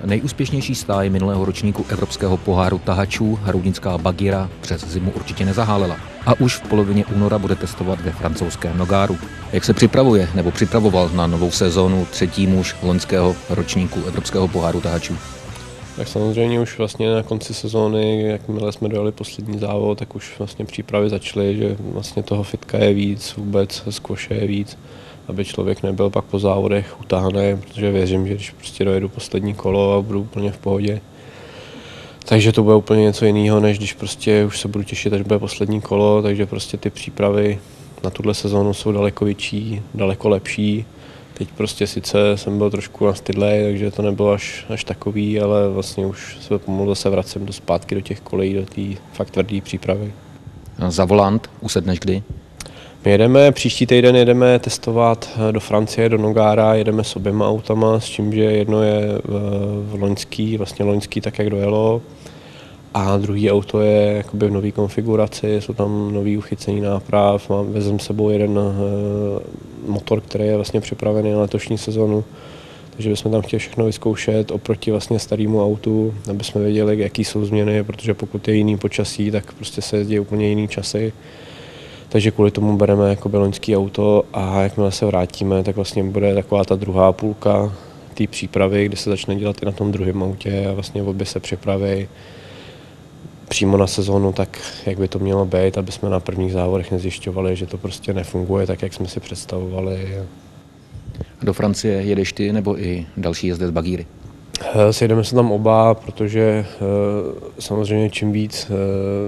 Nejúspěšnější stáje minulého ročníku Evropského poháru tahačů Roudnická Bagira přes zimu určitě nezahálela a už v polovině února bude testovat ve francouzském Nogáru. Jak se připravuje nebo připravoval na novou sezónu třetí muž loňského ročníku Evropského poháru tahačů? Tak samozřejmě už vlastně na konci sezóny, jakmile jsme dojeli poslední závod, tak už vlastně přípravy začaly, že vlastně toho fitka je víc, vůbec squashe je víc, aby člověk nebyl pak po závodech utahaný, protože věřím, že když prostě dojedu poslední kolo a budu úplně v pohodě, takže to bude úplně něco jiného, než když prostě už se budu těšit, až bude poslední kolo, takže prostě ty přípravy na tuhle sezónu jsou daleko větší, daleko lepší. Teď prostě sice jsem byl trošku nastydlej, takže to nebylo až takový, ale vlastně už se pomalu zase vracím zpátky do těch kolejí, do té fakt tvrdé přípravy. Za volant usedneš kdy? My příští týden jedeme testovat do Francie, do Nogára, jedeme s oběma autama, s čím, že jedno je loňský tak, jak dojelo, a druhý auto je jakoby v nové konfiguraci, jsou tam nový uchycení náprav, vezem sebou jeden motor, který je vlastně připravený na letošní sezonu, takže bychom tam chtěli všechno vyzkoušet oproti vlastně starému autu, aby jsme věděli, jaký jsou změny, protože pokud je jiný počasí, tak prostě se jezdí úplně jiný časy. Takže kvůli tomu bereme jakoby loňský auto a jakmile se vrátíme, tak vlastně bude taková ta druhá půlka té přípravy, kdy se začne dělat i na tom druhém autě a vlastně obě se připraví přímo na sezónu tak, jak by to mělo být, aby jsme na prvních závodech nezjišťovali, že to prostě nefunguje tak, jak jsme si představovali. Do Francie jedeš ty nebo i další jezdec Bagíry? Sjedeme se tam oba, protože samozřejmě čím víc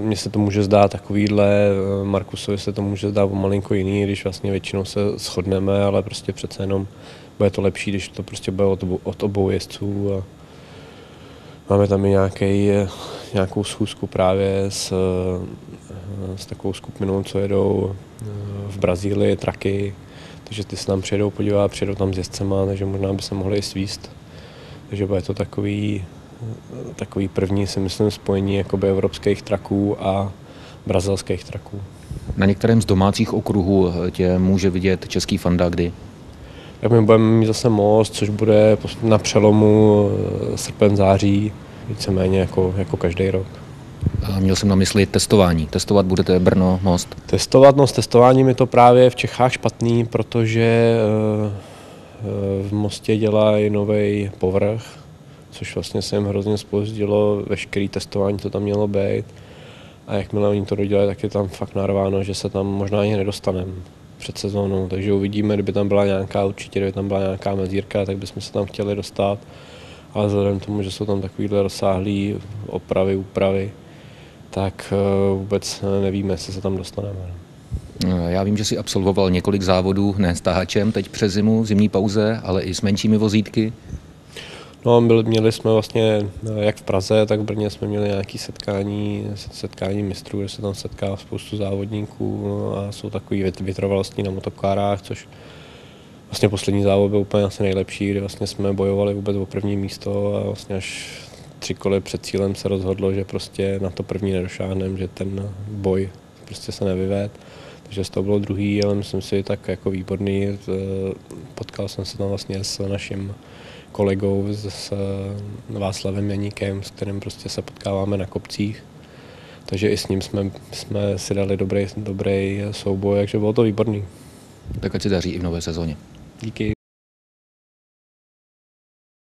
mně se to může zdát takovýhle, Markusovi se to může zdát o malinko jiný, když vlastně většinou se shodneme, ale prostě přece jenom bude to lepší, když to prostě bude od obou jezdců. A máme tam i nějakou schůzku právě s takovou skupinou, co jedou v Brazílii traky, takže ty se nám přijedou podívat, přijedou tam s jezdcema, takže možná by se mohli i svíst. Takže bude to takový první, si myslím, spojení jakoby evropských traků a brazilských traků. Na některém z domácích okruhů tě může vidět český Fanda kdy? Tak my budeme mít zase Most, což bude na přelomu srpen, září, víceméně jako každý rok. A měl jsem na mysli testování. Testovat budete Brno, Most? S testováním je to právě v Čechách špatný, protože v Mostě dělají nový povrch, což vlastně se jim hrozně zpozdilo veškeré testování, co tam mělo být. A jakmile oni to dodělají, tak je tam fakt narváno, že se tam možná ani nedostaneme před sezónou. Takže uvidíme, kdyby tam byla nějaká mezírka, tak bychom se tam chtěli dostat. Ale vzhledem k tomu, že jsou tam takovýhle rozsáhlé opravy, úpravy, tak vůbec nevíme, jestli se tam dostaneme. Já vím, že jsi absolvoval několik závodů, ne s tahačem, teď přes zimu, v zimní pauze, ale i s menšími vozítky. No, měli jsme vlastně, jak v Praze, tak v Brně jsme měli nějaké setkání mistrů, kde se tam setká spoustu závodníků a jsou takový vytrvalostní na motokárách, což vlastně poslední závod byl úplně asi nejlepší, kdy vlastně jsme bojovali vůbec o první místo a vlastně až 3 koly před cílem se rozhodlo, že prostě na to první nedošáhneme, že ten boj prostě se nevyved. Takže z toho bylo druhý, ale myslím si tak jako výborný. Potkal jsem se tam vlastně s naším kolegou, s Václavem Janíkem, s kterým prostě se potkáváme na kopcích. Takže i s ním jsme si dali dobrý souboj, takže bylo to výborný. Tak ať se daří i v nové sezóně. Díky.